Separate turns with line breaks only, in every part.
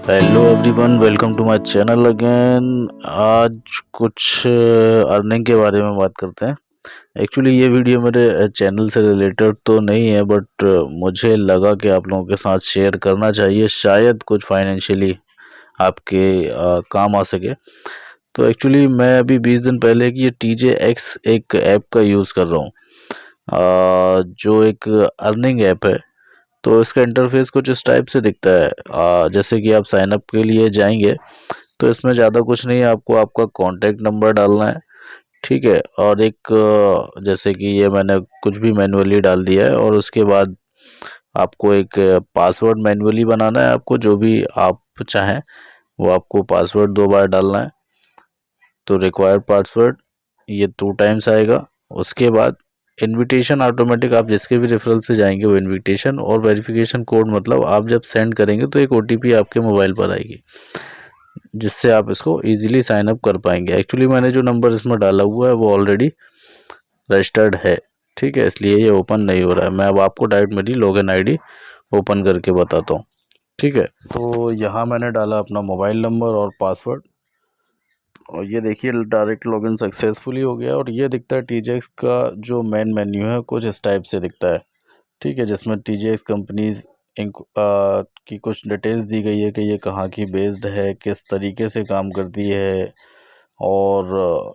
Hello everyone, welcome to my channel again. आज कुछ earning के बारे में बात करते हैं। एक्चुअली ये वीडियो मेरे चैनल से रिलेटेड तो नहीं है, बट मुझे लगा कि आप लोगों के साथ शेयर करना चाहिए, शायद कुछ फाइनेंशियली आपके काम आ सके। तो एक्चुअली मैं अभी 20 दिन पहले की ये TJX एक ऐप का यूज़ कर रहा हूँ, जो एक अर्निंग ऐप है। तो इसका इंटरफेस कुछ इस टाइप से दिखता है। जैसे कि आप साइन अप के लिए जाएंगे तो इसमें ज़्यादा कुछ नहीं है, आपको आपका कॉन्टैक्ट नंबर डालना है, ठीक है। और एक जैसे कि ये मैंने कुछ भी मैन्युअली डाल दिया है, और उसके बाद आपको एक पासवर्ड मैन्युअली बनाना है। आपको जो भी आप चाहें वो आपको पासवर्ड 2 बार डालना है। तो रिक्वायर्ड पासवर्ड ये 2 टाइम्स आएगा। उसके बाद इनविटेशन ऑटोमेटिक, आप जिसके भी रेफरल से जाएंगे वो इनविटेशन, और वेरिफिकेशन कोड मतलब आप जब सेंड करेंगे तो एक OTP आपके मोबाइल पर आएगी, जिससे आप इसको इजीली साइन अप कर पाएंगे। एक्चुअली मैंने जो नंबर इसमें डाला हुआ है वो ऑलरेडी रजिस्टर्ड है, ठीक है, इसलिए ये ओपन नहीं हो रहा है। मैं अब आपको डायरेक्ट मेरी लॉगिन आईडी ओपन करके बताता हूँ, ठीक है। तो यहाँ मैंने डाला अपना मोबाइल नंबर और पासवर्ड, और ये देखिए डायरेक्ट लॉगिन सक्सेसफुली हो गया। और ये दिखता है TJX का जो मेन मेन्यू है, कुछ इस टाइप से दिखता है, ठीक है, जिसमें TJX कंपनीज की कुछ डिटेल्स दी गई है कि ये कहाँ की बेस्ड है, किस तरीके से काम करती है, और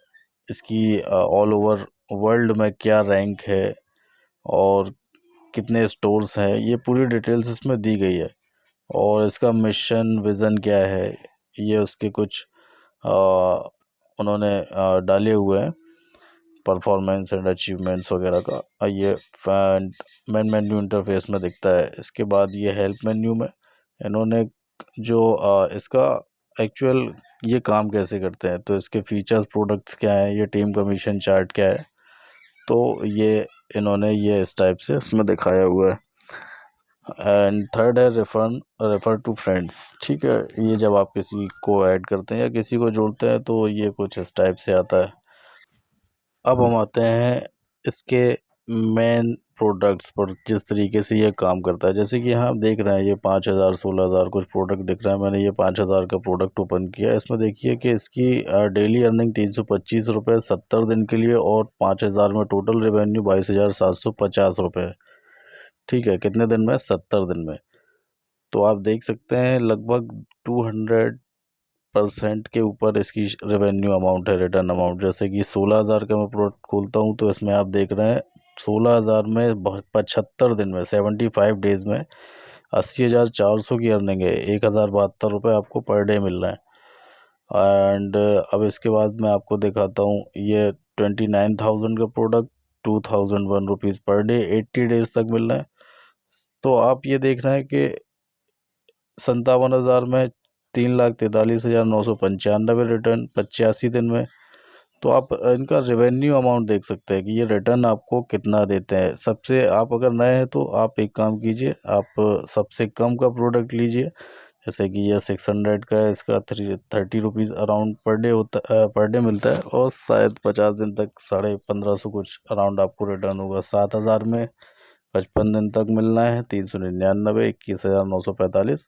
इसकी ऑल ओवर वर्ल्ड में क्या रैंक है, और कितने स्टोर्स हैं, ये पूरी डिटेल्स इसमें दी गई है। और इसका मिशन विज़न क्या है, ये उसके कुछ अ, उन्होंने डाले हुए हैं, परफॉर्मेंस एंड अचीवमेंट्स वगैरह का। ये फैंड मेन मेन्यू इंटरफेस में दिखता है। इसके बाद ये हेल्प मेन्यू में इन्होंने जो इसका एक्चुअल ये काम कैसे करते हैं, तो इसके फीचर्स, प्रोडक्ट्स क्या हैं, ये टीम कमीशन चार्ट क्या है, तो ये इन्होंने ये इस टाइप से इसमें दिखाया हुआ है। एंड थर्ड है रेफर टू फ्रेंड्स, ठीक है। ये जब आप किसी को ऐड करते हैं या किसी को जोड़ते हैं तो ये कुछ इस टाइप से आता है। अब हम आते हैं इसके मेन प्रोडक्ट्स पर, जिस तरीके से ये काम करता है। जैसे कि यहाँ आप देख रहे हैं ये 5,000 16,000 कुछ प्रोडक्ट दिख रहा है। मैंने ये 5,000 का प्रोडक्ट ओपन किया। इसमें देखिए कि इसकी डेली अर्निंग 325 रुपये 70 दिन के लिए, और 5,000 में टोटल रेवेन्यू 22,750 रुपये, ठीक है। कितने दिन में? 70 दिन में। तो आप देख सकते हैं लगभग 200% के ऊपर इसकी रेवेन्यू अमाउंट है, रिटर्न अमाउंट। जैसे कि 16,000 का मैं प्रोडक्ट खोलता हूँ तो इसमें आप देख रहे हैं 16,000 में 75 दिन में, 75 डेज में 80,400 की अर्निंग है। 1,072 रुपये आपको पर डे मिल रहा है। एंड अब इसके बाद मैं आपको दिखाता हूँ ये 29,000 का product, 2,001 rupees per day, 80 days तक मिल रहा है। तो आप ये देख रहे हैं कि 57,000 में 3,43,995 रिटर्न 85 दिन में। तो आप इनका रेवेन्यू अमाउंट देख सकते हैं कि ये रिटर्न आपको कितना देते हैं। सबसे, आप अगर नए हैं तो आप एक काम कीजिए, आप सबसे कम का प्रोडक्ट लीजिए। जैसे कि ये 600 का है, इसका 30 रुपीज़ अराउंड पर डे होता, पर डे मिलता है, और शायद 50 दिन तक 1,500 कुछ अराउंड आपको रिटर्न होगा। 7,000 में 55 दिन तक मिलना है, 399, 21,945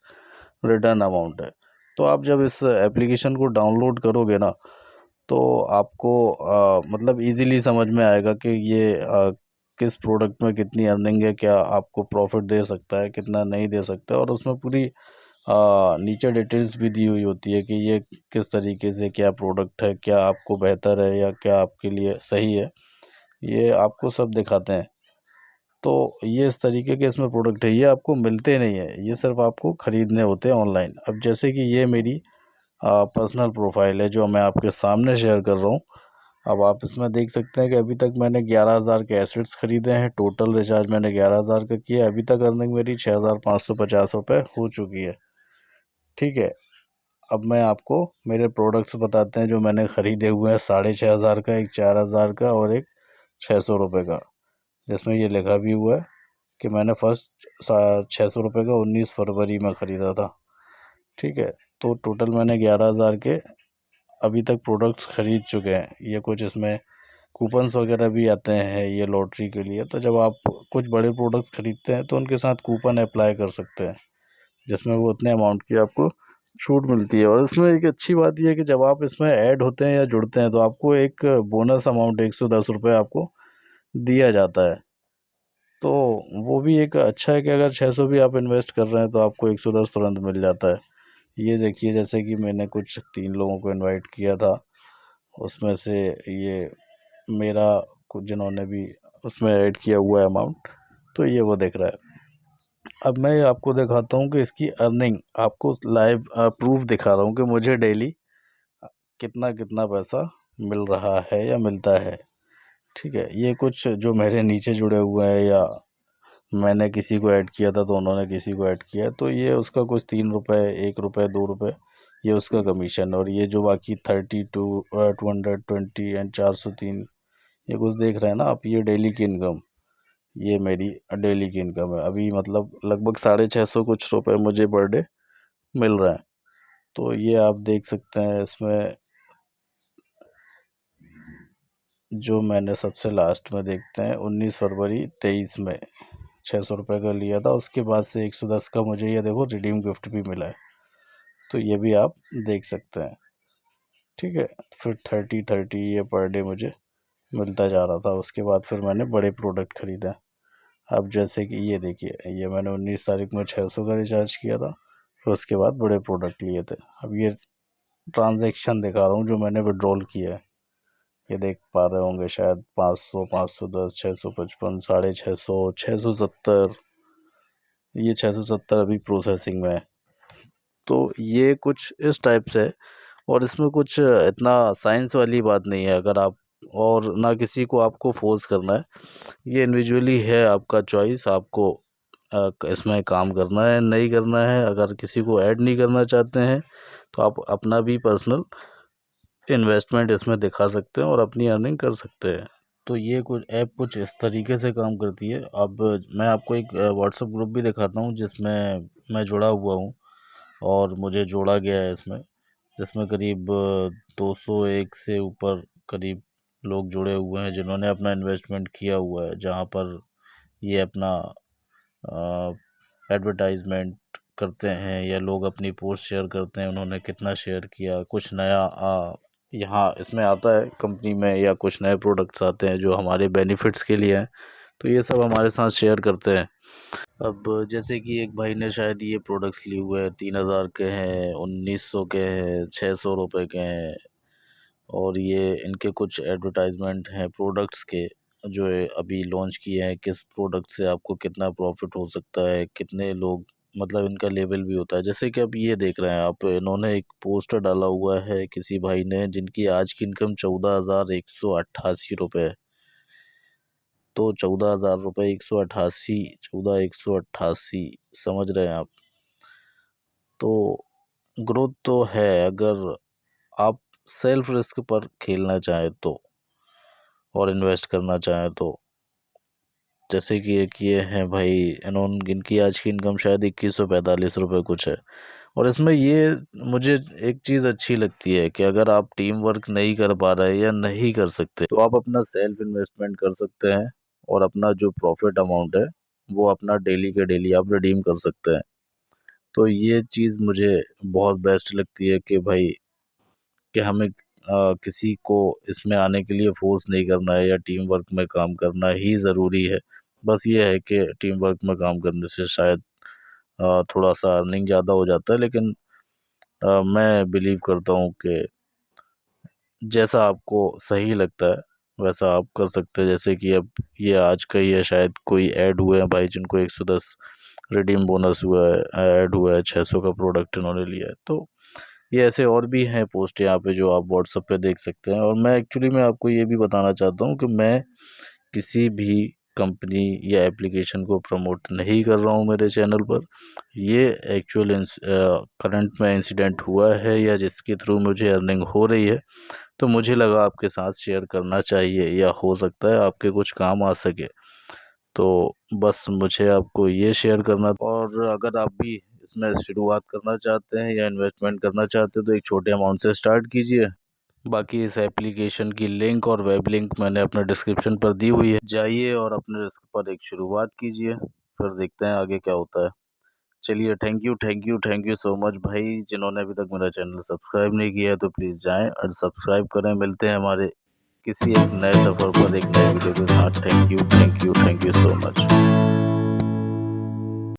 रिटर्न अमाउंट है। तो आप जब इस एप्लीकेशन को डाउनलोड करोगे ना, तो आपको मतलब इजीली समझ में आएगा कि ये किस प्रोडक्ट में कितनी अर्निंग है, क्या आपको प्रॉफिट दे सकता है, कितना नहीं दे सकता है। और उसमें पूरी नीचे डिटेल्स भी दी हुई होती है कि ये किस तरीके से, क्या प्रोडक्ट है, क्या आपको बेहतर है या क्या आपके लिए सही है, ये आपको सब दिखाते हैं। तो ये इस तरीके के इसमें प्रोडक्ट है, ये आपको मिलते नहीं है, ये सिर्फ आपको ख़रीदने होते हैं ऑनलाइन। अब जैसे कि ये मेरी पर्सनल प्रोफाइल है जो मैं आपके सामने शेयर कर रहा हूँ। अब आप इसमें देख सकते हैं कि अभी तक मैंने 11,000 के एसेट्स ख़रीदे हैं। टोटल रिचार्ज मैंने 11,000 का किया। अभी तक अर्निंग मेरी 6,550 रुपये हो चुकी है, ठीक है। अब मैं आपको मेरे प्रोडक्ट्स बताते हैं जो मैंने ख़रीदे हुए हैं। 6,500 का, एक 4,000 का, और एक 600 रुपये का, जिसमें ये लिखा भी हुआ है कि मैंने फर्स्ट 600 रुपये का 19 फरवरी में ख़रीदा था, ठीक है। तो टोटल मैंने 11,000 के अभी तक प्रोडक्ट्स ख़रीद चुके हैं। ये कुछ इसमें कूपन्स वगैरह भी आते हैं ये लॉटरी के लिए। तो जब आप कुछ बड़े प्रोडक्ट्स ख़रीदते हैं तो उनके साथ कूपन अप्लाई कर सकते हैं, जिसमें वो उतने अमाउंट की आपको छूट मिलती है। और इसमें एक अच्छी बात यह है कि जब आप इसमें ऐड होते हैं या जुड़ते हैं तो आपको एक बोनस अमाउंट 110 रुपये आपको दिया जाता है। तो वो भी एक अच्छा है कि अगर 600 भी आप इन्वेस्ट कर रहे हैं तो आपको 110 तुरंत मिल जाता है। ये देखिए, जैसे कि मैंने कुछ 3 लोगों को इनवाइट किया था, उसमें से ये मेरा कुछ जिन्होंने भी उसमें ऐड किया हुआ है अमाउंट, तो ये वो दिख रहा है। अब मैं आपको दिखाता हूँ कि इसकी अर्निंग, आपको लाइव प्रूफ दिखा रहा हूँ कि मुझे डेली कितना कितना पैसा मिल रहा है या मिलता है। ठीक है, ये कुछ जो मेरे नीचे जुड़े हुए हैं या मैंने किसी को ऐड किया था तो उन्होंने किसी को ऐड किया, तो ये उसका कुछ 3 रुपये, 1 रुपये, 2 रुपये, ये उसका कमीशन। और ये जो बाकी 32, 220 एंड 403, ये कुछ देख रहे हैं ना आप, ये डेली की इनकम, ये मेरी डेली की इनकम है अभी। मतलब लगभग 650 कुछ रुपए मुझे पर डे मिल रहा है। तो ये आप देख सकते हैं इसमें, जो मैंने सबसे लास्ट में देखते हैं 19 फरवरी 23 में 600 रुपये का लिया था, उसके बाद से 110 का मुझे ये देखो रिडीम गिफ्ट भी मिला है। तो ये भी आप देख सकते हैं। ठीक है, फिर 30 ये पर डे मुझे मिलता जा रहा था। उसके बाद फिर मैंने बड़े प्रोडक्ट ख़रीदा। अब जैसे कि ये देखिए, ये मैंने 19 तारीख में 600 का रिचार्ज किया था, फिर उसके बाद बड़े प्रोडक्ट लिए थे। अब ये ट्रांजैक्शन दिखा रहा हूँ जो मैंने विड्रॉल किया है, ये देख पा रहे होंगे शायद, 500, 510, 655, 650, 670, ये 670 अभी प्रोसेसिंग में है। तो ये कुछ इस टाइप से है। और इसमें कुछ इतना साइंस वाली बात नहीं है, अगर आप, और ना किसी को आपको फोर्स करना है, ये इंडिविजुअली है, आपका चॉइस, आपको इसमें काम करना है नहीं करना है। अगर किसी को ऐड नहीं करना चाहते हैं तो आप अपना भी पर्सनल इन्वेस्टमेंट इसमें दिखा सकते हैं और अपनी अर्निंग कर सकते हैं। तो ये कुछ ऐप कुछ इस तरीके से काम करती है। अब मैं आपको एक व्हाट्सएप ग्रुप भी दिखाता हूँ जिसमें मैं जुड़ा हुआ हूँ और मुझे जोड़ा गया है इसमें, जिसमें करीब 201 से ऊपर करीब लोग जुड़े हुए हैं जिन्होंने अपना इन्वेस्टमेंट किया हुआ है, जहाँ पर ये अपना एडवर्टाइजमेंट करते हैं या लोग अपनी पोस्ट शेयर करते हैं, उन्होंने कितना शेयर किया, कुछ नया यहाँ इसमें आता है कंपनी में, या कुछ नए प्रोडक्ट्स आते हैं जो हमारे बेनिफिट्स के लिए हैं, तो ये सब हमारे साथ शेयर करते हैं। अब जैसे कि एक भाई ने शायद ये प्रोडक्ट्स लिए हुए हैं, 3000 के हैं, 1900 के हैं, 600 रुपये के हैं, और ये इनके कुछ एडवर्टाइजमेंट हैं प्रोडक्ट्स के, जो है अभी लॉन्च किए हैं, किस प्रोडक्ट से आपको कितना प्रॉफिट हो सकता है, कितने लोग, मतलब इनका लेवल भी होता है। जैसे कि अब ये देख रहे हैं आप, इन्होंने एक पोस्टर डाला हुआ है किसी भाई ने, जिनकी आज की इनकम 14,188 रुपये है। तो 14,000 रुपये, 188, 14,188, समझ रहे हैं आप। तो ग्रोथ तो है, अगर आप सेल्फ रिस्क पर खेलना चाहें तो, और इन्वेस्ट करना चाहें तो। जैसे कि एक ये है भाई, इन्होंने, इनकी आज की इनकम शायद 2145 रुपये कुछ है। और इसमें ये मुझे एक चीज़ अच्छी लगती है कि अगर आप टीम वर्क नहीं कर पा रहे या नहीं कर सकते तो आप अपना सेल्फ इन्वेस्टमेंट कर सकते हैं, और अपना जो प्रॉफिट अमाउंट है वो अपना डेली के डेली आप रिडीम कर सकते हैं। तो ये चीज़ मुझे बहुत बेस्ट लगती है कि भाई, कि हमें किसी को इसमें आने के लिए फोर्स नहीं करना है या टीम वर्क में काम करना ही ज़रूरी है। बस ये है कि टीम वर्क में काम करने से शायद थोड़ा सा अर्निंग ज़्यादा हो जाता है, लेकिन मैं बिलीव करता हूँ कि जैसा आपको सही लगता है वैसा आप कर सकते हैं। जैसे कि अब ये आज का ही है, शायद कोई ऐड हुए हैं भाई जिनको 110 रिडीम बोनस हुआ है, ऐड हुआ है, 600 का प्रोडक्ट इन्होंने लिया है। तो ये ऐसे और भी हैं पोस्ट यहाँ पे जो आप व्हाट्सएप पे देख सकते हैं। और मैं एक्चुअली मैं आपको ये भी बताना चाहता हूँ कि मैं किसी भी कंपनी या एप्लीकेशन को प्रमोट नहीं कर रहा हूँ मेरे चैनल पर। ये एक्चुअल करंट में इंसिडेंट हुआ है या जिसके थ्रू मुझे अर्निंग हो रही है, तो मुझे लगा आपके साथ शेयर करना चाहिए, या हो सकता है आपके कुछ काम आ सके। तो बस मुझे आपको ये शेयर करना था। और अगर आप भी इसमें शुरुआत करना चाहते हैं या इन्वेस्टमेंट करना चाहते हैं तो एक छोटे अमाउंट से स्टार्ट कीजिए। बाकी इस एप्लीकेशन की लिंक और वेब लिंक मैंने अपने डिस्क्रिप्शन पर दी हुई है, जाइए और अपने रिस्क पर एक शुरुआत कीजिए, फिर देखते हैं आगे क्या होता है। चलिए थैंक यू सो मच भाई, जिन्होंने अभी तक मेरा चैनल सब्सक्राइब नहीं किया है तो प्लीज़ जाएँ और सब्सक्राइब करें। मिलते हैं हमारे किसी एक नए सफ़र पर एक नए वीडियो के साथ। Thank you so much.